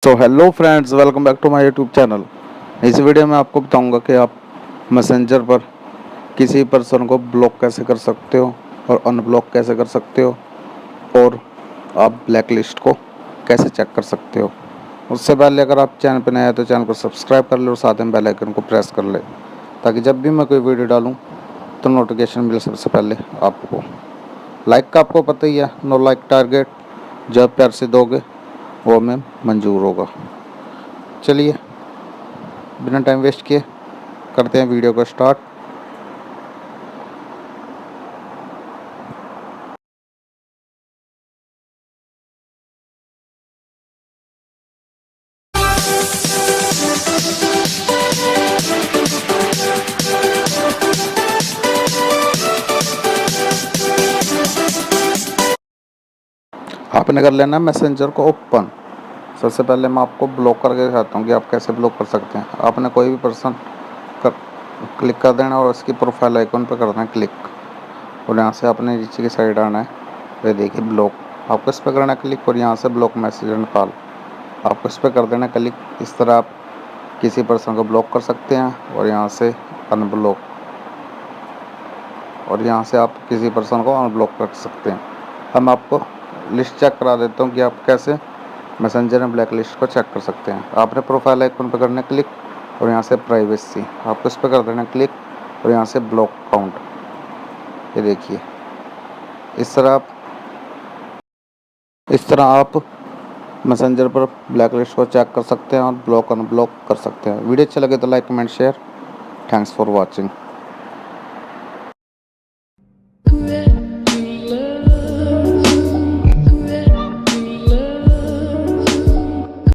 So hello friends, welcome back to my YouTube channel. इस video में आपको बताऊंगा कि आप मैसेंजर पर किसी पर्सन को ब्लॉक कैसे कर सकते हो और अनब्लॉक कैसे कर सकते हो, और आप ब्लैक लिस्ट को कैसे चेक कर सकते हो। उससे पहले अगर आप चैनल पर नए हैं तो चैनल को सब्सक्राइब कर ले और साथ में बेल आइकन को प्रेस कर ले, ताकि जब भी मैं कोई वीडियो डालूँ तो नोटिफिकेशन मिले सबसे पहले आपको। लाइक का आपको पता ही है, नो लाइक टारगेट, जब प्यार से दोगे वो हमें मंजूर होगा। चलिए बिना टाइम वेस्ट किए करते हैं वीडियो को स्टार्ट। आपने कर लेना मैसेंजर को ओपन। सबसे पहले मैं आपको ब्लॉक करके दिखाता हूँ कि आप कैसे ब्लॉक कर सकते हैं। आपने कोई भी पर्सन कर क्लिक कर देना और उसकी प्रोफाइल आइकन पर कर देना क्लिक, और यहाँ से आपने नीचे की साइड आना है। ये देखिए ब्लॉक, आपको इस पर करना है क्लिक और यहाँ से ब्लॉक मैसेज एंड कॉल आपको इस पर कर देना क्लिक। इस तरह आप किसी पर्सन को ब्लॉक कर सकते हैं और यहाँ से अनब्लॉक, और यहाँ से आप किसी पर्सन को अनब्लॉक कर सकते हैं। हम आपको लिस्ट चेक करा देता हूँ कि आप कैसे मैसेंजर में ब्लैक लिस्ट को चेक कर सकते हैं। आपने प्रोफाइल आइकन पर करना क्लिक और यहाँ से प्राइवेसी आपको इस पर कर देना क्लिक और यहाँ से ब्लॉक काउंट। ये देखिए इस तरह आप मैसेंजर पर ब्लैक लिस्ट को चेक कर सकते हैं और ब्लॉक अनब्लॉक कर सकते हैं। वीडियो अच्छा लगे तो like comment share. Thanks for watching.